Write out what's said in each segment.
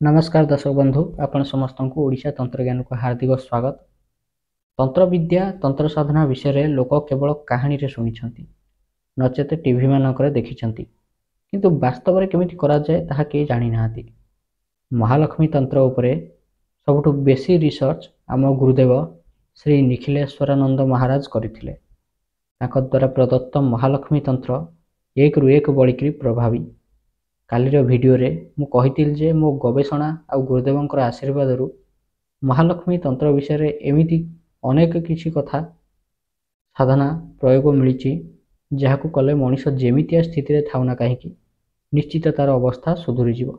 नमस्कार दर्शक बंधु आपण समस्त को ओडिशा तंत्रज्ञान को हार्दिक स्वागत। तंत्र विद्या तंत्र साधना विषय रे लोक केवल कहानी रे सुनिछंती नचेत टीवी मानक देखी किंतु वास्तव रे केमिति करा जाय ताहा के जानि नाहाती। महालक्ष्मी तंत्र उपरे सबुठु बेसी रिसर्च आम गुरुदेव श्री निखिलेश्वरानंद महाराज करथिले। तांको द्वारा प्रदत्त महालक्ष्मी तंत्र एक रु एक बळिकरी प्रभावी। कालीर वीडियो रे मु कहितिल जे मो गवेषणा आ गुरुदेवंकर आशीर्वाद रु महालक्ष्मी तंत्र विषय रे एमिति अनेक किछि कथा साधना प्रयोग मिली जहाकु कले मनीष जेमितिया स्थिति रे थाउना कहीं निश्चित तार अवस्था सुधुरी जीव।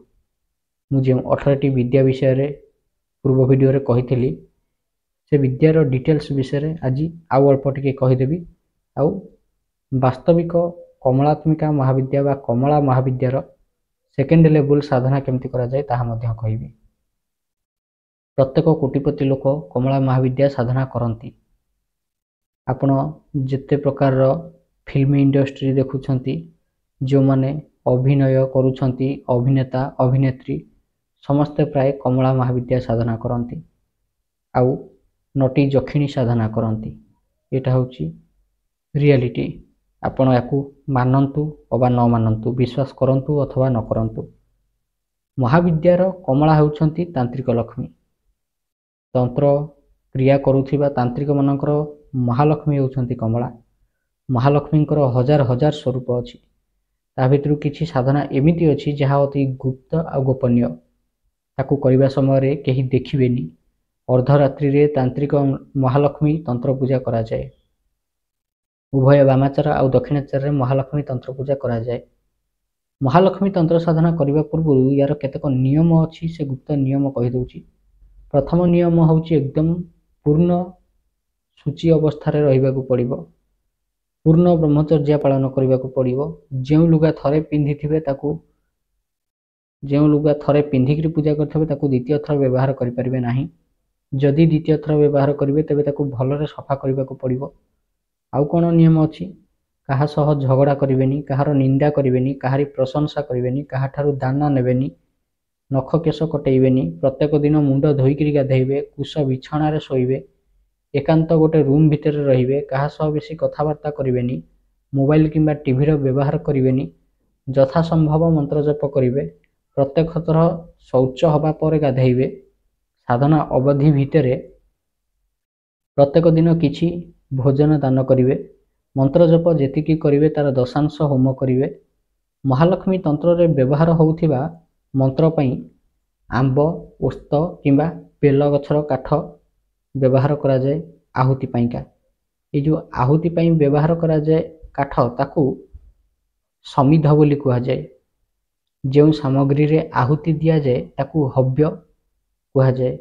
मुझे 18टी विद्या विषय रे पूर्व वीडियो रे कहिथिली से विद्यार डिटेल्स विषय रे आज आउ अल्प टिके कहिदेबी। आउ वास्तविक कमलात्मिका महाविद्या बा कमला महाविद्यार सेकेंड लेवल साधना केमती करा जाए ताहा मध्य कहिबी। प्रत्येक कोटिपति लोक कमला महाविद्या साधना करती। आपण जिते प्रकार फिल्म इंडस्ट्री देखुछंती जो माने अभिनय करूछंती अभिनेता अभिनेत्री समस्ते प्राय कमला महाविद्या साधना करती। आउ नटी जखिणी साधना करती। एटा होची रियलिटी। आपण याकू मानंतु अबा न मानंतु विश्वास करंतु अथवा न करंतु। महाविद्यार कमला होउछंती तांत्रिक लक्ष्मी। तंत्र क्रिया करूथिबा तांत्रिक मानकर महालक्ष्मी होउछंती कमला। महालक्ष्मींकर हजार हजार स्वरूप अछि। ता भितरु किछि साधना एमिति अछि जहा अति गुप्त आ गोपनीय। ताकू करिबा समय रे केही देखिबेनी। अर्धरात्रि रे तांत्रिक महालक्ष्मी तंत्र पूजा करा जाए। उभय वामाचार आ दक्षिणाचार महालक्ष्मी तंत्र पूजा करा जाए। महालक्ष्मी तंत्र साधना करने पूर्व यार केतक नियम अच्छी से गुप्त नियम कहीदे। प्रथम नियम हूँ एकदम पूर्ण सूची अवस्था रहा पड़ो। पूर्ण ब्रह्मचर्या पालन करने को पड़ो। जो लुगा थरे पिंधि जो लुगा थरे पिंधिक पूजा करेंगे द्वितीय थर व्यवहार करें ना। जदि द्वितीय थर व्यवहार करेंगे तेज भलरे सफा करने को पड़ो। आउ कौन नियम अच्छी कहा सह झगड़ा करें कहार निंदा करें कहारी प्रशंसा करें कहाठारु दान नेबेनी नख केश कटेबेनी प्रत्येक दिन मुंड धोईक गाधेबे कुश बिछणार शोबे एकांत गोटे रूम भितर रे क्या सह बेसी कथबार्ता करें मोबाइल किंबा टीवी व्यवहार करें यथा संभव मंत्र जप करेंगे प्रत्येक थर शौच हवा पर गाधेबे साधना अवधि भितर प्रत्येक दिन किछि भोजन दान करेंगे मंत्र जप जेतिकी करेंगे तार दशांश होम करेंगे। महालक्ष्मी तंत्र रे व्यवहार होउथिबा मंत्र पई आंब ओस्त किंबा बेल गछर काठ व्यवहार करा जाए आहुति पाइका। ये जो आहुति पई व्यवहार करा जाए काठ ताकू समिध बोली कहा जाए। जो सामग्री रे आहुति दिया जाए ताकू हव्य कहा जाए।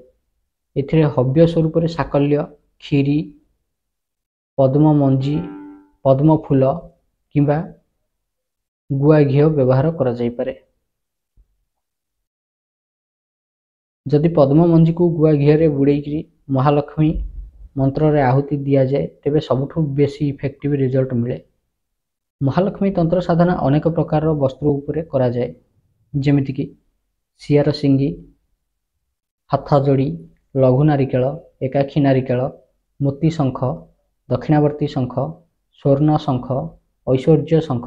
एथिरे हव्य स्वरूप रे साकल्य खीरी पद्म मंजी पद्म फूल किंबा गुआ घी व्यवहार करा जाई पारे। जदि पद्म मंजी को गुआ घी रे बुड़ेकी महालक्ष्मी मंत्र रे आहुति दिया जाए तेबे सबुठु बेसी इफेक्टिव रिजल्ट मिले। महालक्ष्मी तंत्र साधना अनेक प्रकार वस्त्र उपरे करा जाए जेमिति कि सियार सिंगी हाथ जोड़ी लघु नारिकेल एकाखी नारिकेल मोती शंख दक्षिणावर्ती शंख स्वर्ण शंख ऐश्वर्य शंख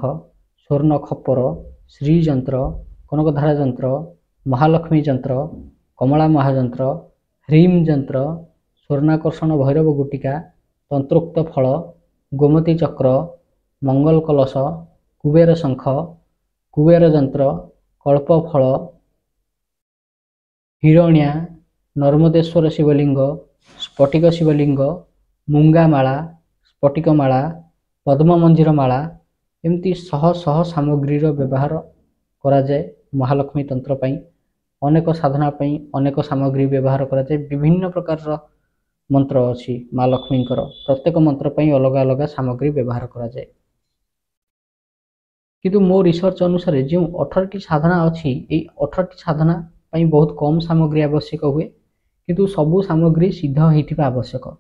स्वर्ण खप्पर श्री जंत्र कनकधारा जंत्र महालक्ष्मी जंत्र कमला महाजंत्र ह्रीम जंत्र स्वर्णाकर्षण भैरव गुटिका तंत्रोक्त फल गोमती चक्र मंगल कलश कुबेर शंख कुबेर जंत्र कल्प फल हिरण्या नर्मदेश्वर शिवलिंग स्फटिक शिवलिंग मुंगा माला स्फटिक माला पद्म मंजीर माला एमती शह शह सामग्री व्यवहार करा जाए। महालक्ष्मी तंत्र पई अनेक साधना पई अनेक सामग्री व्यवहार करा जाए। विभिन्न प्रकार मंत्र अच्छी माँ लक्ष्मींकर प्रत्येक मंत्र पई अलग अलग सामग्री व्यवहार करा जाए। किंतु मो रिसर्च अनुसार जो 18टी साधना अच्छी ये 18टी साधना पई बहुत कम सामग्री आवश्यक हुए किंतु सबू सामग्री सिद्ध होइथिबा आवश्यक।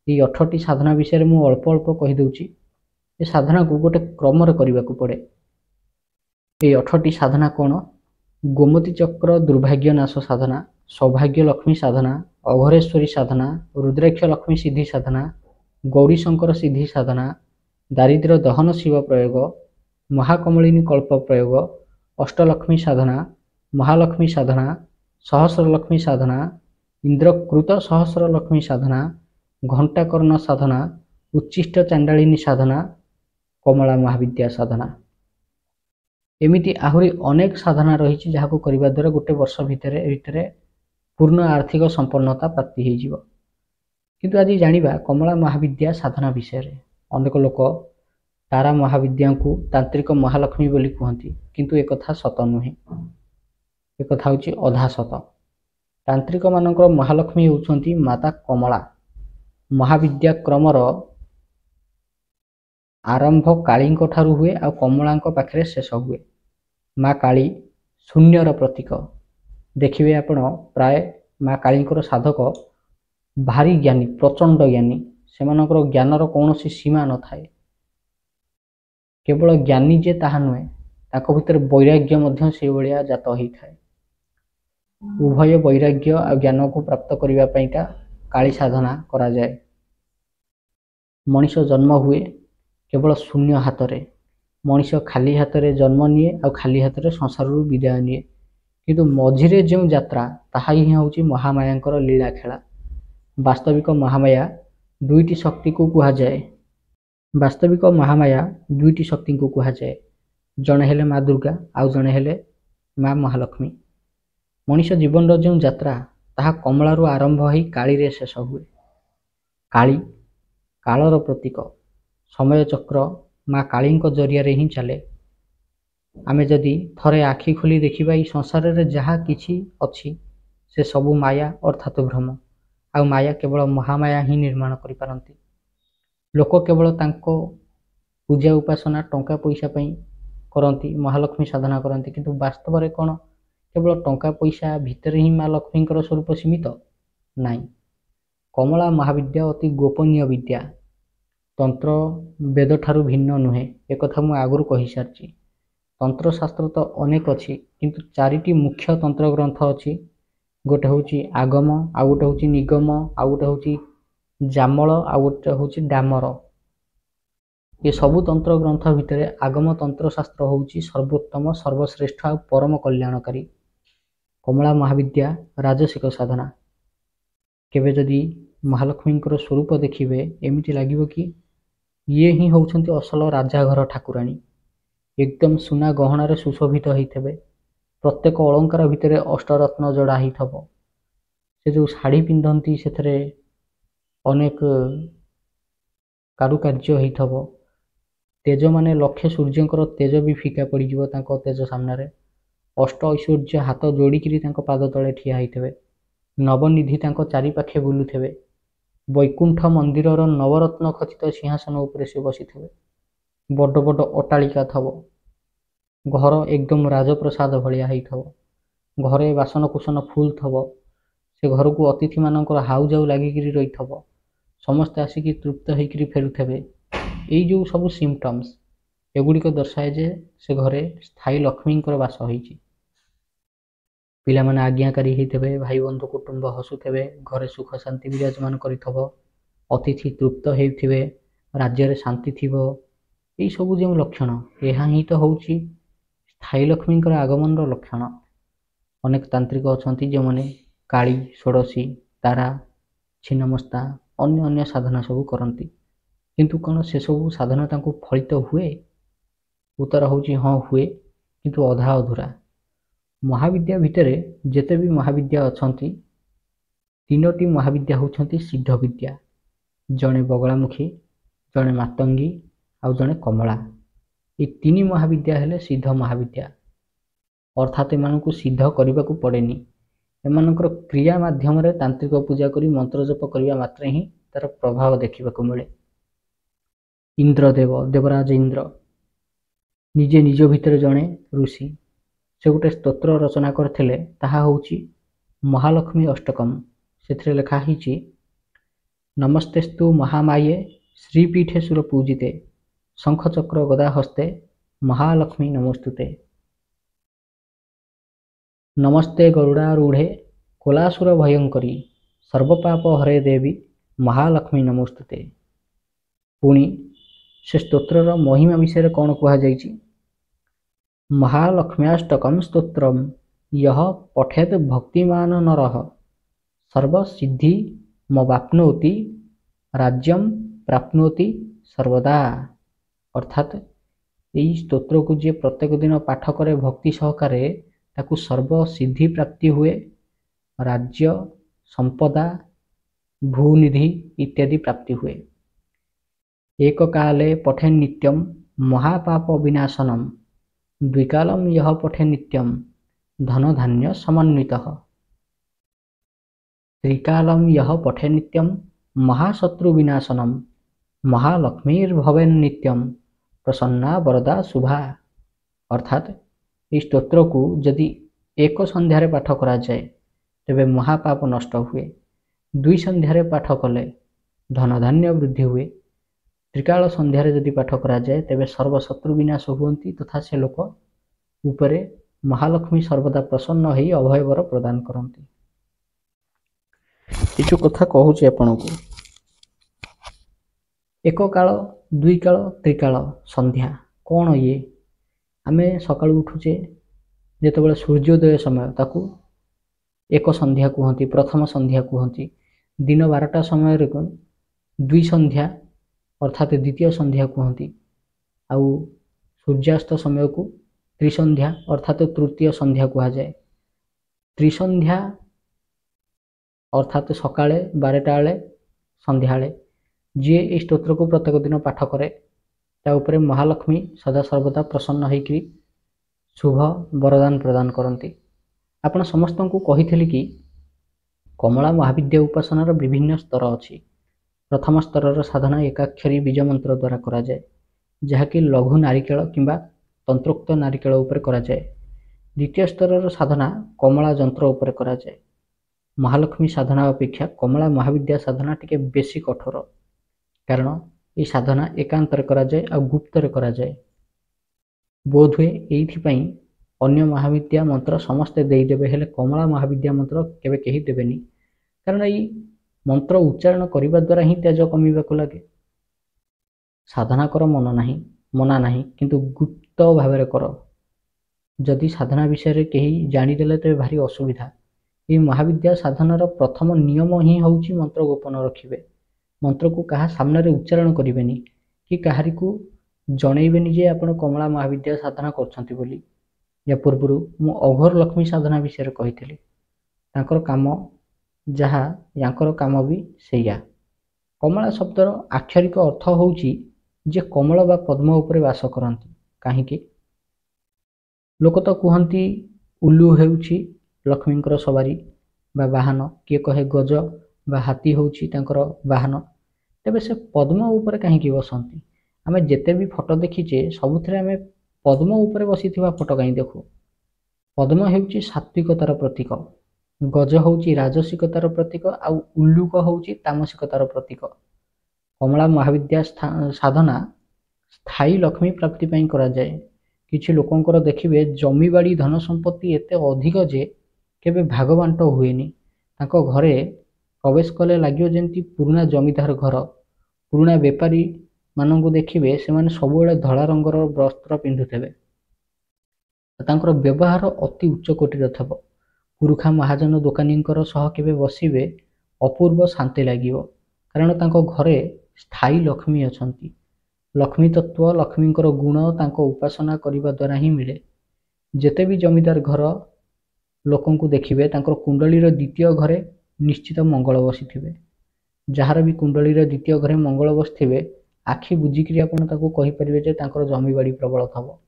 ये 18टी साधना विषय में अल्प अल्प कहीदे। ये साधना को गोटे क्रम करने को पड़े। ये 18टी साधना कौन ଗୋମତୀ ଚକ୍ର ଦୁର୍ଭାଗ୍ୟ ନାଶ ସାଧନା, ସୌଭାଗ୍ୟ ଲକ୍ଷ୍ମୀ ସାଧନା, ଅଘୋରେଶ୍ୱରୀ ସାଧନା, ରୁଦ୍ରାକ୍ଷ ଲକ୍ଷ୍ମୀ ସିଦ୍ଧି ସାଧନା, ଗୌରୀଶଙ୍କର ସିଦ୍ଧି ସାଧନା, ଦାରିଦ୍ର୍ୟ ଦହନ ଶିବ ପ୍ରୟୋଗ, ମହାକମଳିନୀ କଳ୍ପ ପ୍ରୟୋଗ, ଅଷ୍ଟଲକ୍ଷ୍ମୀ ସାଧନା, ମହାଲକ୍ଷ୍ମୀ ସାଧନା, ସହସ୍ରଲକ୍ଷ୍ମୀ ସାଧନା, ଇନ୍ଦ୍ରକୃତ ସହସ୍ର ଲକ୍ଷ୍ମୀ ସାଧନା, ଘଣ୍ଟାକର୍ଣ୍ଣ ସାଧନା, ଉଚ୍ଛିଷ୍ଟ ଚାଣ୍ଡାଳିନୀ ସାଧନା, କମଳା ମହାବିଦ୍ୟା ସାଧନା। ଏମିତି ଆହୁରି ଅନେକ ସାଧନା ରହିଛି ଯାହାକୁ କରିବା ଦ୍ୱାରା ଗୋଟେ ବର୍ଷ ଭିତରେ ପୂର୍ଣ୍ଣ ଆର୍ଥିକ ସମ୍ପନ୍ନତା ପ୍ରାପ୍ତି ହେଇଯିବ। କିନ୍ତୁ ଆଜି ଜାଣିବା କମଳା ମହାବିଦ୍ୟା ସାଧନା ବିଷୟରେ। ଅନେକ ଲୋକ ତାରା ମହାବିଦ୍ୟାଙ୍କୁ ତାନ୍ତ୍ରିକ ମହାଲକ୍ଷ୍ମୀ ବୋଲି କୁହନ୍ତି, କିନ୍ତୁ ଏକଥା ସତ ନୁହେଁ। ଏକଥା ହେଉଛି ଅଧା ସତ। ତାନ୍ତ୍ରିକ ମାନଙ୍କର ମହାଲକ୍ଷ୍ମୀ ହେଉଛନ୍ତି ମାତା କମଳା। ମହାବିଦ୍ୟା କ୍ରମର ଆରମ୍ଭ କାଳୀଙ୍କ ଠାରୁ ହୁଏ ଆଉ କମଳାଙ୍କ ପାଖରେ ଶେଷ ହୁଏ। ମା କାଳୀ ଶୂନ୍ୟର ପ୍ରତୀକ। ଦେଖିବେ ଆପଣ ପ୍ରାୟ ମା କାଳୀଙ୍କର ସାଧକ ଭାରି ଜ୍ଞାନୀ, ପ୍ରଚଣ୍ଡ ଜ୍ଞାନୀ। ସେମାନଙ୍କର ଜ୍ଞାନର କୌଣସି ସୀମା ନଥାଏ। କେବଳ ଜ୍ଞାନୀ ଯେ ତାହା ନୁହେଁ, ତାଙ୍କ ଭିତରେ ବୈରାଗ୍ୟ ମଧ୍ୟ ସେଇଭଳିଆ ଜାତ ହେଇଥାଏ। ଉଭୟ ବୈରାଗ୍ୟ ଆଉ ଜ୍ଞାନକୁ ପ୍ରାପ୍ତ କରିବା ପାଇଁକା କାଳୀ ସାଧନା କରାଯାଏ। ମଣିଷ ଜନ୍ମ ହୁଏ କେବଳ ଶୂନ୍ୟ ହାତରେ। ମଣିଷ ଖାଲି ହାତରେ ଜନ୍ମ ନିଏ ଆଉ ଖାଲି ହାତରେ ସଂସାରରୁ ବିଦାୟ ନିଏ। କିନ୍ତୁ ମଝିରେ ଯେଉଁ ଯାତ୍ରା, ତାହା ହିଁ ହେଉଛି ମହାମାୟାଙ୍କର ଲୀଳା ଖେଳା। ବାସ୍ତବିକ ମହାମାୟା ଦୁଇଟି ଶକ୍ତିକୁ କୁହାଯାଏ। ବାସ୍ତବିକ ମହାମାୟା ଦୁଇଟି ଶକ୍ତିଙ୍କୁ କୁହାଯାଏ। ଜଣେ ହେଲେ ମା ଦୁର୍ଗା ଆଉ ଜଣେ ହେଲେ ମା ମହାଲକ୍ଷ୍ମୀ। ମଣିଷ ଜୀବନର ଯେଉଁ ଯାତ୍ରା, ତାହା କମଳାରୁ ଆରମ୍ଭ ହୋଇ କାଳୀରେ ଶେଷ ହୁଏ। କାଳୀ କାଳର ପ୍ରତୀକ। ସମୟ ଚକ୍ର ମା କାଳୀଙ୍କ ଜରିଆରେ ହିଁ ଚାଲେ। ଆମେ ଯଦି ଥରେ ଆଖି ଖୋଲି ଦେଖିବା ଏଇ ସଂସାରରେ ଯାହା କିଛି ଅଛି ସେ ସବୁ ମାୟା ଅର୍ଥାତ୍ ଭ୍ରମ। ଆଉ ମାୟା କେବଳ ମହାମାୟା ହିଁ ନିର୍ମାଣ କରିପାରନ୍ତି। ଲୋକ କେବଳ ତାଙ୍କ ପୂଜା ଉପାସନା ଟଙ୍କା ପଇସା ପାଇଁ କରନ୍ତି, ମହାଲକ୍ଷ୍ମୀ ସାଧନା କରନ୍ତି। କିନ୍ତୁ ବାସ୍ତବରେ କ'ଣ କେବଳ ଟଙ୍କା ପଇସା ଭିତରେ ହିଁ ମା ଲକ୍ଷ୍ମୀଙ୍କର ସ୍ୱରୂପ ସୀମିତ? ନାହିଁ। କମଳା ମହାବିଦ୍ୟା ଅତି ଗୋପନୀୟ ବିଦ୍ୟା। ତନ୍ତ୍ର ବେଦଠାରୁ ଭିନ୍ନ ନୁହେଁ, ଏକଥା ମୁଁ ଆଗରୁ କହିସାରିଛି। ତନ୍ତ୍ରଶାସ୍ତ୍ର ତ ଅନେକ ଅଛି, କିନ୍ତୁ ଚାରିଟି ମୁଖ୍ୟ ତନ୍ତ୍ର ଗ୍ରନ୍ଥ ଅଛି। ଗୋଟେ ହେଉଛି ଆଗମ, ଆଉ ଗୋଟେ ହେଉଛି ନିଗମ, ଆଉ ଗୋଟେ ହେଉଛି ଜାମଳ, ଆଉ ଗୋଟେ ହେଉଛି ଡାମର। ଏ ସବୁ ତନ୍ତ୍ର ଗ୍ରନ୍ଥ ଭିତରେ ଆଗମ ତନ୍ତ୍ରଶାସ୍ତ୍ର ହେଉଛି ସର୍ବୋତ୍ତମ, ସର୍ବଶ୍ରେଷ୍ଠ ଆଉ ପରମ କଲ୍ୟାଣକାରୀ। କମଳା ମହାବିଦ୍ୟା ରାଜସିକ ସାଧନା। କେବେ ଯଦି ମହାଲକ୍ଷ୍ମୀଙ୍କର ସ୍ୱରୂପ ଦେଖିବେ, ଏମିତି ଲାଗିବ କି ଇଏ ହିଁ ହେଉଛନ୍ତି ଅସଲ ରାଜାଘର ଠାକୁରାଣୀ। ଏକଦମ ସୁନା ଗହଣାରେ ସୁଶୋଭିତ ହେଇଥିବେ। ପ୍ରତ୍ୟେକ ଅଳଙ୍କାର ଭିତରେ ଅଷ୍ଟରତ୍ନ ଜଡ଼ା ହେଇଥିବ। ସେ ଯେଉଁ ଶାଢ଼ୀ ପିନ୍ଧନ୍ତି ସେଥିରେ ଅନେକ କାରୁକାର୍ଯ୍ୟ ହେଇଥିବ। ତେଜ ମାନେ ଲକ୍ଷେ ସୂର୍ଯ୍ୟଙ୍କର ତେଜ ବି ଫିକା ପଡ଼ିଯିବ ତାଙ୍କ ତେଜ ସାମ୍ନାରେ। ଅଷ୍ଟ ଐଶ୍ୱର୍ଯ୍ୟ ହାତ ଯୋଡ଼ିକିରି ତାଙ୍କ ପାଦ ତଳେ ଠିଆ ହେଇଥିବେ। ନବନିଧି ତାଙ୍କ ଚାରିପାଖେ ବୁଲୁଥିବେ। ବୈକୁଣ୍ଠ ମନ୍ଦିରର ନବରତ୍ନ ଖଚିତ ସିଂହାସନ ଉପରେ ସେ ବସିଥିବେ। ବଡ଼ ବଡ଼ ଅଟ୍ଟାଳିକା ଥବ। ଘର ଏକଦମ ରାଜପ୍ରସାଦ ଭଳିଆ ହେଇଥିବ। ଘରେ ବାସନକୁସନ ଫୁଲ୍ ଥବ। ସେ ଘରକୁ ଅତିଥିମାନଙ୍କର ହାଉଯାଉ ଲାଗିକିରି ରହିଥିବ। ସମସ୍ତେ ଆସିକି ତୃପ୍ତ ହେଇକିରି ଫେରୁଥିବେ। ଏଇ ଯେଉଁ ସବୁ ସିମ୍ପଟମ୍ସ, ଏଗୁଡ଼ିକ ଦର୍ଶାଏ ଯେ ସେ ଘରେ ସ୍ଥାୟୀ ଲକ୍ଷ୍ମୀଙ୍କର ବାସ ହେଇଛି। ପିଲାମାନେ ଆଜ୍ଞାକାରୀ ହେଇଥିବେ, ଭାଇ ବନ୍ଧୁ କୁଟୁମ୍ବ ହସୁଥିବେ, ଘରେ ସୁଖ ଶାନ୍ତି ବିରାଜମାନ କରିଥିବ, ଅତିଥି ତୃପ୍ତ ହେଉଥିବେ, ରାଜ୍ୟରେ ଶାନ୍ତି ଥିବ। ଏଇସବୁ ଯେଉଁ ଲକ୍ଷଣ, ଏହା ହିଁ ତ ହେଉଛି ସ୍ଥାୟୀ ଲକ୍ଷ୍ମୀଙ୍କର ଆଗମନର ଲକ୍ଷଣ। ଅନେକ ତାନ୍ତ୍ରିକ ଅଛନ୍ତି ଯେଉଁମାନେ କାଳୀ, ଷୋଡ଼ଶୀ, ତାରା, ଛିନ୍ନମସ୍ତା, ଅନ୍ୟ ଅନ୍ୟ ସାଧନା ସବୁ କରନ୍ତି। କିନ୍ତୁ କ'ଣ ସେସବୁ ସାଧନା ତାଙ୍କୁ ଫଳିତ ହୁଏ? ଉତ୍ତର ହେଉଛି ହଁ, ହୁଏ, କିନ୍ତୁ ଅଧା ଅଧୁରା। ମହାବିଦ୍ୟା ଭିତରେ ଯେତେ ବି ମହାବିଦ୍ୟା ଅଛନ୍ତି, ତିନୋଟି ମହାବିଦ୍ୟା ହେଉଛନ୍ତି ସିଦ୍ଧ ବିଦ୍ୟା। ଜଣେ ବଗଳାମୁଖୀ, ଜଣେ ମାତଙ୍ଗୀ ଆଉ ଜଣେ କମଳା। ଏ ତିନି ମହାବିଦ୍ୟା ହେଲେ ସିଦ୍ଧ ମହାବିଦ୍ୟା। ଅର୍ଥାତ୍ ଏମାନଙ୍କୁ ସିଦ୍ଧ କରିବାକୁ ପଡ଼େନି। ଏମାନଙ୍କର କ୍ରିୟା ମାଧ୍ୟମରେ ତାନ୍ତ୍ରିକ ପୂଜା କରି ମନ୍ତ୍ର ଜପ କରିବା ମାତ୍ରେ ହିଁ ତାର ପ୍ରଭାବ ଦେଖିବାକୁ ମିଳେ। ଇନ୍ଦ୍ରଦେବ, ଦେବରାଜ ଇନ୍ଦ୍ର ନିଜେ ନିଜ ଭିତରେ ଜଣେ ଋଷି। ସେ ଗୋଟେ ସ୍ତୋତ୍ର ରଚନା କରିଥିଲେ, ତାହା ହେଉଛି ମହାଲକ୍ଷ୍ମୀ ଅଷ୍ଟକମ୍। ସେଥିରେ ଲେଖା ହେଇଛି, ନମସ୍ତେସ୍ତୁ ମହାମାୟେ ଶ୍ରୀପୀଠେ ସୁରପୂଜିତେ ଶଙ୍ଖଚକ୍ର ଗଦା ହସ୍ତେ ମହାଲକ୍ଷ୍ମୀ ନମୋସ୍ତୁତେ। नमस्ते गरुडारूढ़े कोलासुर भयंकरी सर्वपाप हरे देवी महालक्ष्मी नमोस्तुते। पुणी से स्तोत्रर महिमा विषय कौन कहुଯାଇଛି? महालक्ष्म्याष्टकं स्तोत्रम यह पठेत भक्तिमान नरः सर्वसिद्धि मवाप्नोति राज्यम प्राप्नोति सर्वदा। अर्थात यही स्तोत्र को जे प्रत्येक दिन पाठ करे भक्ति सहकारे ताकू सर्व सिद्धि प्राप्ति हुए, राज्य संपदा भूनिधि इत्यादि प्राप्ति हुए। एक काले पठे नित्यम महापाप विनाशनम द्विकालम यह पठे नित्यम धन धान्य समन्वितः त्रिकालम यह पठे नित्यम महाशत्रु विनाशनम महालक्ष्मीर्भवेन नित्यम प्रसन्ना वरदा शुभा। अर्थात इस स्तोत्र को यदि एक संध्यारे पाठ करा जाए तेबे महापाप नष्ट हुए, दुई संध्यारे पाठ कले धन धान्य वृद्धि हुए, त्रिकाल संध्यारे यदि पाठ करा जाए तेबे सर्वशत्रु विनाश हुअन्ति तथा से लोक उपरे महालक्ष्मी सर्वदा प्रसन्न होई अभय वर प्रदान करन्ति। ये जो कथा कहूँ आपण को एक काल दुई काल त्रिकाल संध्या कौन ये आमे सकाळु उठुचे जेतेबेले सूर्योदय समय ताकू एक संध्या कहती, प्रथम संध्या कहती, दिन 12टा समय दुई संध्या अर्थात द्वितीय संध्या कहती, आउ सूर्यास्त समय को त्रिसंध्या अर्थात तृतीय संध्या कह जाए। त्रिसंध्या अर्थात सकाळे 12टा बेले संध्या जी ए स्तोत्र को प्रत्येक दिन पाठ करे ता उपरे महालक्ष्मी सदा सर्वदा प्रसन्न होकर शुभ वरदान प्रदान करती। आपण समस्त को कही कि कमला महाविद्या उपासनार विभिन्न स्तर अच्छी। प्रथम स्तर साधना एकाक्षरी बीज मंत्र द्वारा करा जाए, जहाँकि लघु नारिकेल किंबा तंत्रोक्त नारिकेल उपर करा जाए। द्वितीय स्तर साधना कमला जंत्र उपर करा जाए। महालक्ष्मी साधना अपेक्षा कमला महाविद्या साधना टिके बेसी कठोर, कारण ये साधना एकांतर करा जाए आ गुप्तर करा जाए। बोध हुए एइथिपई अन्य महाविद्या मंत्र समस्ते देदेवे, हेले कमला महाविद्या मंत्र केबे केही देबेनी, कारण ये मंत्र उच्चारण करने द्वारा ही तेज कमिबाकु लगे। साधना कर मना नहीं किंतु गुप्त भाव कर। जदि साधना विषय कहीं जानीदेले तेज भारी असुविधा। ये महाविद्या साधनार प्रथम नियम ही होउची मंत्र गोपन रखिबे। मंत्र को कहा सामने उच्चारण करें कि कहारी को जनइबेनी जे आपण कमला महाविद्या साधना करछंती बोली। या पूर्व मु अघोर लक्ष्मी साधना विषय कही तांकर काम जहाँ यांकर काम भी सैया। कमला शब्दर आक्षरिक अर्थ होउची जे कमल बा पद्म उपरे वास करती। कहीं लोक तो कहती उल्लू हेउची लक्ष्मींकर सवारी बा वाहन, किए कहे गज बा हाथी होउची तांकर वाहन। तेबे से पद्म उपर कहीं बसंती? आमे जेते भी फोटो देखीचे सबुथिरे आमे पद्म उपरे बसीथिबा फोटो कहीं देखु। पद्म हेउची सात्विकतार प्रतीक, गज होउची राजसिकतार प्रतीक, आउ उल्लुक होउची तामसिकतार प्रतीक। कमला महाविद्या साधना स्थायी लक्ष्मी प्राप्ति पई करा जाए। किछि लोकंकर देखिबे जमीबाड़ी धन संपत्ति एते अधिक जे केबे भागबांट हुएनी। तांको घरे प्रवेश कले लगे जमी पुराना जमीदार घर, पुराना बेपारी मानू देखिए से मैंने सब धला रंगर वस्त्र पिंधुथे। तांकर व्यवहार अति उच्च कोटीर थब। पुरुखा महाजन दोकानी सह केबे बसिबे अपूर्व शांति लगे, कारण तांको घरे स्थायी लक्ष्मी अछंती। लक्ष्मी तत्व लक्ष्मी गुण तांको उपासना करने द्वारा ही मिले। जेते भी जमीदार घर लोकों को देखिए तांकर कुंडलीर द्वितीय घरे निश्चित मंगल बसी। जार भी कुंडलीर द्वितीय घरे मंगल बसथिबे आखि बुझिकी आपण ताको कहि परिबे जे तांकर जमीबाड़ी प्रबल थब।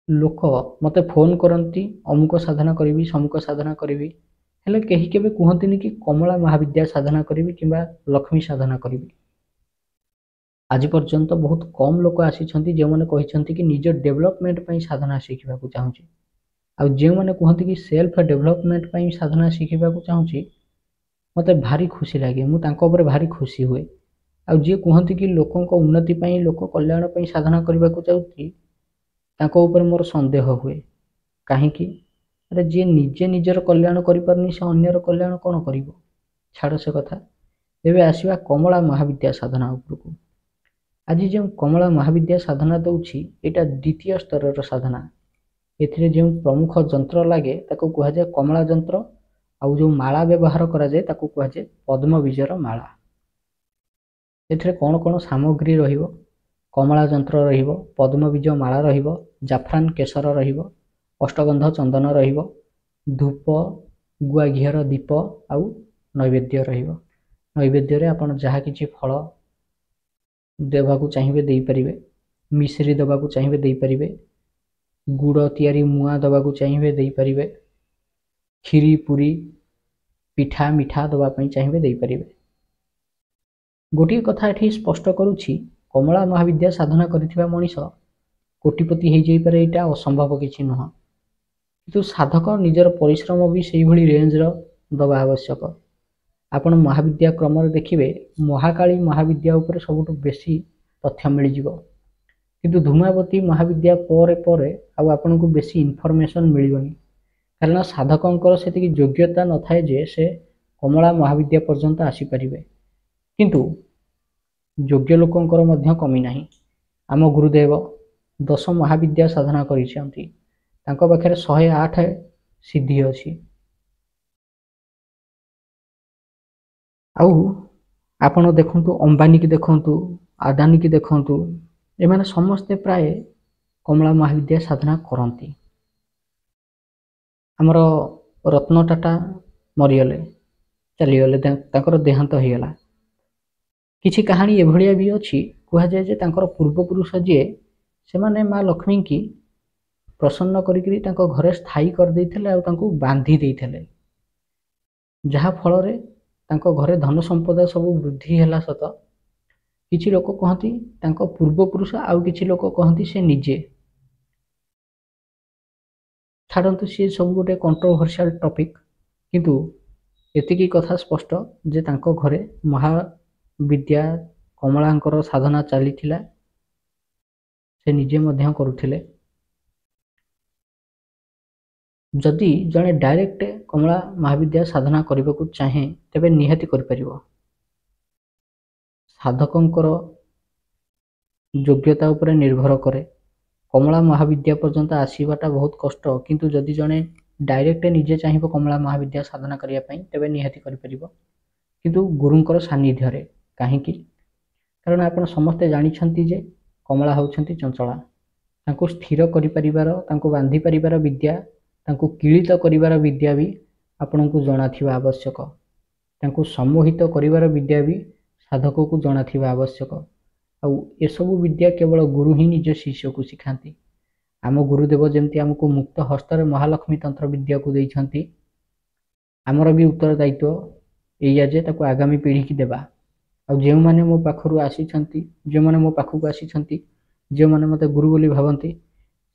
लोक मते फोन करती अमुक साधना करी समुक साधना करी, हेले कहीं केबे कहतनी कि कमला महाविद्या साधना करी किंबा लक्ष्मी साधना करी। आज पर्यंत बहुत कम लोक आसी जो मैंने कहते कि निज डेवलपमेंट पर साधना शिखा चाहूँगी। आ जो मैंने कहते कि सेल्फ डेवलपमेंट पर साधना शिखा चाहूँगी मत भारी खुशी लगे, मुझे भारी खुशी हुए। आ जी कहते कि लोकों उन्नति लोक कल्याण साधना करने को चाहूँगी मोर संदेह हुए। କାହିଁକି? ଆରେ ଯିଏ ନିଜେ ନିଜର କଲ୍ୟାଣ କରିପାରୁନି ସେ ଅନ୍ୟର କଲ୍ୟାଣ କ'ଣ କରିବ? ଛାଡ଼ ସେ କଥା। ଏବେ ଆସିବା କମଳା ମହାବିଦ୍ୟା ସାଧନା ଉପରକୁ। ଆଜି ଯେଉଁ କମଳା ମହାବିଦ୍ୟା ସାଧନା ଦେଉଛି ଏଇଟା ଦ୍ୱିତୀୟ ସ୍ତରର ସାଧନା। ଏଥିରେ ଯେଉଁ ପ୍ରମୁଖ ଯନ୍ତ୍ର ଲାଗେ ତାକୁ କୁହାଯାଏ କମଳା ଯନ୍ତ୍ର, ଆଉ ଯେଉଁ ମାଳା ବ୍ୟବହାର କରାଯାଏ ତାକୁ କୁହାଯାଏ ପଦ୍ମବୀଜର ମାଳା। ଏଥିରେ କ'ଣ କ'ଣ ସାମଗ୍ରୀ ରହିବ? କମଳା ଯନ୍ତ୍ର ରହିବ, ପଦ୍ମବୀଜ ମାଳା ରହିବ, ଜାଫ୍ରାନ୍ କେଶର ରହିବ, ଅଷ୍ଟଗନ୍ଧ ଚନ୍ଦନ ରହିବ, ଧୂପ ଗୁଆ ଘିଅର ଦୀପ ଆଉ ନୈବେଦ୍ୟ ରହିବ। ନୈବେଦ୍ୟରେ ଆପଣ ଯାହା କିଛି ଫଳ ଦେବାକୁ ଚାହିଁବେ ଦେଇପାରିବେ, ମିଶ୍ରି ଦେବାକୁ ଚାହିଁବେ ଦେଇପାରିବେ, ଗୁଡ଼ ତିଆରି ମୁଆଁ ଦେବାକୁ ଚାହିଁବେ ଦେଇପାରିବେ, କ୍ଷୀରି ପୁରୀ ପିଠା ମିଠା ଦେବା ପାଇଁ ଚାହିଁବେ ଦେଇପାରିବେ। ଗୋଟିଏ କଥା ଏଠି ସ୍ପଷ୍ଟ କରୁଛି, କମଳା ମହାବିଦ୍ୟା ସାଧନା କରିଥିବା ମଣିଷ କୋଟିପତି ହେଇଯାଇପାରେ, ଏଇଟା ଅସମ୍ଭବ କିଛି ନୁହଁ। କିନ୍ତୁ ସାଧକ ନିଜର ପରିଶ୍ରମ ବି ସେଇଭଳି ରେଞ୍ଜର ଦେବା ଆବଶ୍ୟକ। ଆପଣ ମହାବିଦ୍ୟା କ୍ରମରେ ଦେଖିବେ ମହାକାଳୀ ମହାବିଦ୍ୟା ଉପରେ ସବୁଠୁ ବେଶୀ ତଥ୍ୟ ମିଳିଯିବ, କିନ୍ତୁ ଧୂମାବତୀ ମହାବିଦ୍ୟା ପରେ ପରେ ଆଉ ଆପଣଙ୍କୁ ବେଶୀ ଇନଫର୍ମେସନ୍ ମିଳିବନି, କାରଣ ସାଧକଙ୍କର ସେତିକି ଯୋଗ୍ୟତା ନଥାଏ ଯେ ସେ କମଳା ମହାବିଦ୍ୟା ପର୍ଯ୍ୟନ୍ତ ଆସିପାରିବେ। କିନ୍ତୁ ଯୋଗ୍ୟ ଲୋକଙ୍କର ମଧ୍ୟ କମି ନାହିଁ। ଆମ ଗୁରୁଦେବ 10 ମହାବିଦ୍ୟା ସାଧନା କରିଛନ୍ତି, ତାଙ୍କ ପାଖରେ 108 ସିଦ୍ଧି ଅଛି। ଆଉ ଆପଣ ଦେଖନ୍ତୁ ଅମ୍ବାନୀକି ଦେଖନ୍ତୁ, ଆଦାନୀକି ଦେଖନ୍ତୁ, ଏମାନେ ସମସ୍ତେ ପ୍ରାୟ କମଳା ମହାବିଦ୍ୟା ସାଧନା କରନ୍ତି। ଆମର ରତ୍ନ ଟାଟା ମରିଗଲେ, ଚାଲିଗଲେ, ତାଙ୍କର ଦେହାନ୍ତ ହେଇଗଲା। କିଛି କାହାଣୀ ଏଭଳିଆ ବି ଅଛି, କୁହାଯାଏ ଯେ ତାଙ୍କର ପୂର୍ବପୁରୁଷ ଯିଏ ସେମାନେ ମା ଲକ୍ଷ୍ମୀଙ୍କି ପ୍ରସନ୍ନ କରିକିରି ତାଙ୍କ ଘରେ ସ୍ଥାୟୀ କରିଦେଇଥିଲେ ଆଉ ତାଙ୍କୁ ବାନ୍ଧି ଦେଇଥିଲେ, ଯାହା ଫଳରେ ତାଙ୍କ ଘରେ ଧନ ସମ୍ପଦ ସବୁ ବୃଦ୍ଧି ହେଲା ସତ। କିଛି ଲୋକ କହନ୍ତି ତାଙ୍କ ପୂର୍ବପୁରୁଷ, ଆଉ କିଛି ଲୋକ କହନ୍ତି ସେ ନିଜେ। ଛାଡ଼ନ୍ତୁ, ସିଏ ସବୁ ଗୋଟେ କଣ୍ଟ୍ରୋଭର୍ସିଆଲ ଟପିକ୍, କିନ୍ତୁ ଏତିକି କଥା ସ୍ପଷ୍ଟ ଯେ ତାଙ୍କ ଘରେ ମହାବିଦ୍ୟା କମଳାଙ୍କର ସାଧନା ଚାଲିଥିଲା, ସେ ନିଜେ ମଧ୍ୟ କରୁଥିଲେ। ଯଦି ଜଣେ ଡାଇରେକ୍ଟ କମଳା ମହାବିଦ୍ୟା ସାଧନା କରିବାକୁ ଚାହେଁ ତେବେ ନିହାତି କରିପାରିବ। ସାଧକଙ୍କର ଯୋଗ୍ୟତା ଉପରେ ନିର୍ଭର କରେ। କମଳା ମହାବିଦ୍ୟା ପର୍ଯ୍ୟନ୍ତ ଆସିବାଟା ବହୁତ କଷ୍ଟ, କିନ୍ତୁ ଯଦି ଜଣେ ଡାଇରେକ୍ଟ ନିଜେ ଚାହିଁବ କମଳା ମହାବିଦ୍ୟା ସାଧନା କରିବା ପାଇଁ ତେବେ ନିହାତି କରିପାରିବ, କିନ୍ତୁ ଗୁରୁଙ୍କର ସାନ୍ନିଧ୍ୟରେ। କାହିଁକି? କାରଣ ଆପଣ ସମସ୍ତେ ଜାଣିଛନ୍ତି ଯେ କମଳା ହେଉଛନ୍ତି ଚଞ୍ଚଳା। ତାଙ୍କୁ ସ୍ଥିର କରିପାରିବାର, ତାଙ୍କୁ ବାନ୍ଧି ପାରିବାର ବିଦ୍ୟା, ତାଙ୍କୁ କିଳିତ କରିବାର ବିଦ୍ୟା ବି ଆପଣଙ୍କୁ ଜଣାଥିବା ଆବଶ୍ୟକ। ତାଙ୍କୁ ସମ୍ମୋହିତ କରିବାର ବିଦ୍ୟା ବି ସାଧକକୁ ଜଣାଥିବା ଆବଶ୍ୟକ। ଆଉ ଏସବୁ ବିଦ୍ୟା କେବଳ ଗୁରୁ ହିଁ ନିଜ ଶିଷ୍ୟକୁ ଶିଖାନ୍ତି। ଆମ ଗୁରୁଦେବ ଯେମିତି ଆମକୁ ମୁକ୍ତ ହସ୍ତରେ ମହାଲକ୍ଷ୍ମୀ ତନ୍ତ୍ର ବିଦ୍ୟାକୁ ଦେଇଛନ୍ତି, ଆମର ବି ଉତ୍ତରଦାୟିତ୍ୱ ଏଇଆ ଯେ ତାକୁ ଆଗାମୀ ପିଢ଼ିକି ଦେବା। ଆଉ ଯେଉଁମାନେ ମୋ ପାଖକୁ ଆସିଛନ୍ତି, ଯେଉଁମାନେ ମୋତେ ଗୁରୁ ବୋଲି ଭାବନ୍ତି,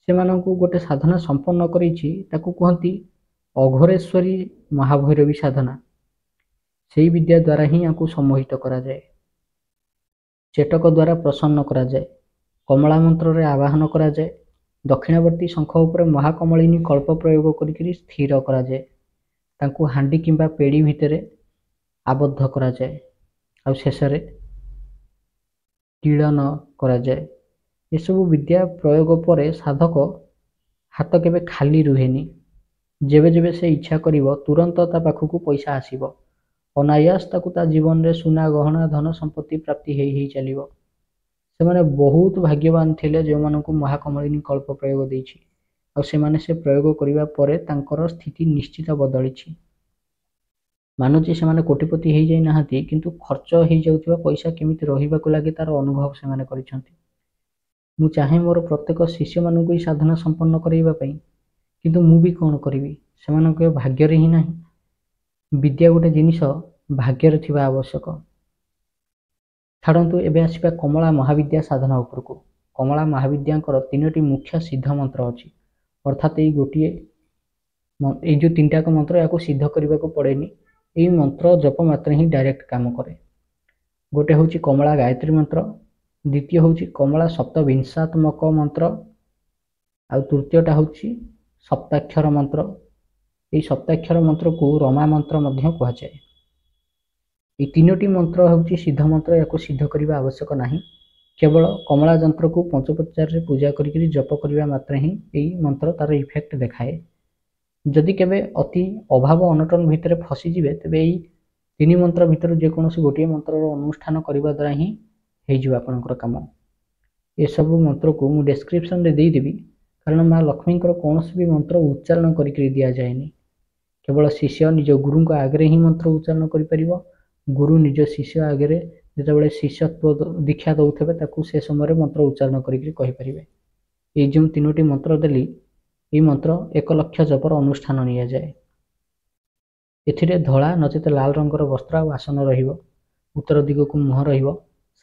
ସେମାନଙ୍କୁ ଗୋଟେ ସାଧନା ସମ୍ପନ୍ନ କରିଛି, ତାକୁ କୁହନ୍ତି ଅଘୋରେଶ୍ୱରୀ ମହାଭୈରବୀ ସାଧନା। ସେଇ ବିଦ୍ୟା ଦ୍ୱାରା ହିଁ ୟାଙ୍କୁ ସମ୍ମୋହିତ କରାଯାଏ, ଚେଟକ ଦ୍ୱାରା ପ୍ରସନ୍ନ କରାଯାଏ, କମଳା ମନ୍ତ୍ରରେ ଆବାହନ କରାଯାଏ, ଦକ୍ଷିଣବର୍ତ୍ତୀ ଶଙ୍ଖ ଉପରେ ମହାକମଳିନୀ କଳ୍ପ ପ୍ରୟୋଗ କରିକିରି ସ୍ଥିର କରାଯାଏ, ତାଙ୍କୁ ହାଣ୍ଡି କିମ୍ବା ପେଡ଼ି ଭିତରେ ଆବଦ୍ଧ କରାଯାଏ, ଆଉ ଶେଷରେ କିଳନ କରାଯାଏ। ଏସବୁ ବିଦ୍ୟା ପ୍ରୟୋଗ ପରେ ସାଧକ ହାତ କେବେ ଖାଲି ରୁହେନି। ଯେବେ ଯେବେ ସେ ଇଚ୍ଛା କରିବ ତୁରନ୍ତ ତା ପାଖକୁ ପଇସା ଆସିବ, ଅନାୟାସ ତାକୁ ତା ଜୀବନରେ ସୁନା ଗହଣା ଧନ ସମ୍ପତ୍ତି ପ୍ରାପ୍ତି ହେଇ ଚାଲିବ। ସେମାନେ ବହୁତ ଭାଗ୍ୟବାନ ଥିଲେ ଯେଉଁମାନଙ୍କୁ ମହାକମଳିନୀ କଳ୍ପ ପ୍ରୟୋଗ ଦେଇଛି, ଆଉ ସେମାନେ ସେ ପ୍ରୟୋଗ କରିବା ପରେ ତାଙ୍କର ସ୍ଥିତି ନିଶ୍ଚିତ ବଦଳିଛି। ମାନୁଛି ସେମାନେ କୋଟିପତି ହେଇଯାଇ ନାହାନ୍ତି, କିନ୍ତୁ ଖର୍ଚ୍ଚ ହେଇଯାଉଥିବା ପଇସା କେମିତି ରହିବାକୁ ଲାଗେ ତାର ଅନୁଭବ ସେମାନେ କରିଛନ୍ତି। ମୁଁ ଚାହେଁ ମୋର ପ୍ରତ୍ୟେକ ଶିଷ୍ୟମାନଙ୍କୁ ଏହି ସାଧନା ସମ୍ପନ୍ନ କରାଇବା ପାଇଁ, କିନ୍ତୁ ମୁଁ ବି କ'ଣ କରିବି, ସେମାନଙ୍କ ଭାଗ୍ୟରେ ହିଁ ନାହିଁ। ବିଦ୍ୟା ଗୋଟେ ଜିନିଷ ଭାଗ୍ୟରେ ଥିବା ଆବଶ୍ୟକ। ଛାଡ଼ନ୍ତୁ, ଏବେ ଆସିବା କମଳା ମହାବିଦ୍ୟା ସାଧନା ଉପରକୁ। କମଳା ମହାବିଦ୍ୟାଙ୍କର 3ଟି ମୁଖ୍ୟ ସିଦ୍ଧ ମନ୍ତ୍ର ଅଛି, ଅର୍ଥାତ୍ ଏଇ ଯେଉଁ 3ଟାକ ମନ୍ତ୍ର ୟାକୁ ସିଦ୍ଧ କରିବାକୁ ପଡ଼େନି, ଏଇ ମନ୍ତ୍ର ଜପ ମାତ୍ରେ ହିଁ ଡାଇରେକ୍ଟ କାମ କରେ। ଗୋଟେ ହେଉଛି କମଳା ଗାୟତ୍ରୀ ମନ୍ତ୍ର, ଦ୍ୱିତୀୟ ହେଉଛି କମଳା ସପ୍ତବିଂଶାତ୍ମକ ମନ୍ତ୍ର, ଆଉ ତୃତୀୟଟା ହେଉଛି सप्ताक्षर मंत्र। यह सप्ताक्षर मंत्र को रमा मंत्र मध्य कहुए। ये तीनोटी मंत्र हूँ सिद्ध मंत्र, या सिद्ध करने आवश्यक नहीं। केवल कमला जंत्र को पंचोपचार पूजा करी जप करने मात्र ही यही मंत्र तार इफेक्ट देखाए। जदि केवे अति अभाव अनटन भितर फसीजे तेबे यही तीन मंत्र भितर जेकोसी गोटे मंत्र अनुष्ठान करने द्वारा ही हो आपणकर कम। ये सब मंत्र को मुझे डिस्क्रिप्शन में देदेवी, कारण माँ लक्ष्मी कौन भी मंत्र उच्चारण करके दि जाए। केवल शिष्य निज गुरु आगे ही मंत्र उच्चारण कर, गुरु निज शिष्य आगे जिते शिष्यत्व दीक्षा दौथे से समय मंत्र उच्चारण करें। ये जो तीनोटी मंत्र देली ये मंत्र 1 लक्ष जपर अनुष्ठान नि जाए। एथिरे धला नचेत लाल रंगर वस्त्र और आसन रहिबो। उत्तर दिग को मुह रहिबो।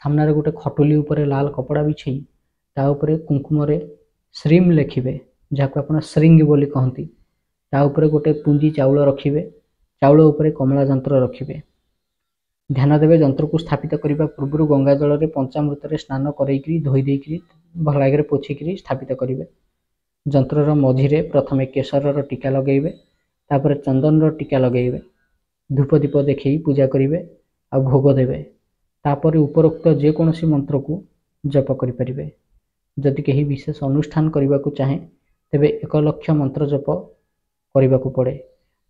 सामने गोटे खटुली उपरे लाल कपड़ा बिछई ता उपरे कुंकुम रे श्रीम लिखिबे, जहाँ आप श्रृंग बोली कहती। ता उपरे गोटे पुंजी चाउल रखिबे, चाउल उपरे कमला जंत्र रखिबे। ध्यान देवे जंत्र को स्थापित करने पूर्व गंगा जल में पंचामृत स्नान करई धोई देकरी भल आगे पोछिकी स्थापित करेंगे। जंत्रर मझिरे प्रथमे केशर टीका लगेबे, तापर चंदन टीका लगेबे, धूप दीप देखी पूजा करेंगे आ भोग देवे। तापर उपरोक्त जेकोसी मंत्र को जप करें। जदि कहीं विशेष अनुष्ठान करने को चाहे तेबे 1 लक्ष मंत्र जप करने को पड़े।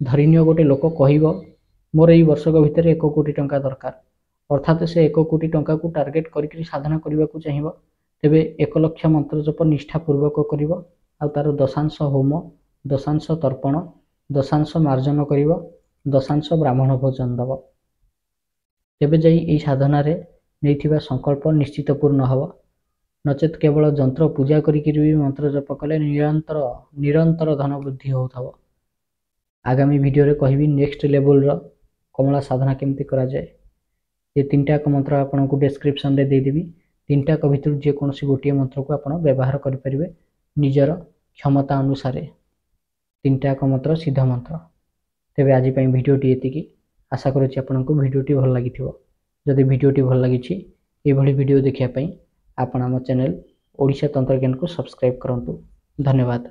धरिनिय गोटे लोक कहिबो मोर यही वर्षक भितर 1 कोटी टंका दरकार, अर्थात से 1 कोटी टंका को टार्गेट करके साधना करने को चाहिए तेबे 1 लक्ष मंत्र जप निष्ठापूर्वक कर तार दशांश होम, दशांश तर्पण, दशांश मार्जन कर, दशांश ब्राह्मण भोजन दब। तेबे जाई एई साधना रे नैथिबा संकल्प निश्चित पूर्ण हब। नचेत केवल जंत्र पूजा करिक भी मंत्र जप कले निरंतर धन वृद्धि होथब। आगामी वीडियो रे कहबी नेक्स्ट लेवल रो कमला साधना केमती करा जाए। ये 3टा मंत्र आपको डिस्क्रिप्शन में देदेवी। 3टा भितर जेकोसी गोटे मंत्र को आप व्यवहार करें निजर क्षमता अनुसार। 3टा मंत्र सिद्ध मंत्र। तेबे आज भिडियोटी एतिकी। आशा करुच्ची आपको भिडियोटी भल लगी। जदि भिडियोटी भल लगी ये भिडियो देखापी आपण आम चैनल ओडिशा तंत्र ज्ञान को सब्सक्राइब करंतु। धन्यवाद।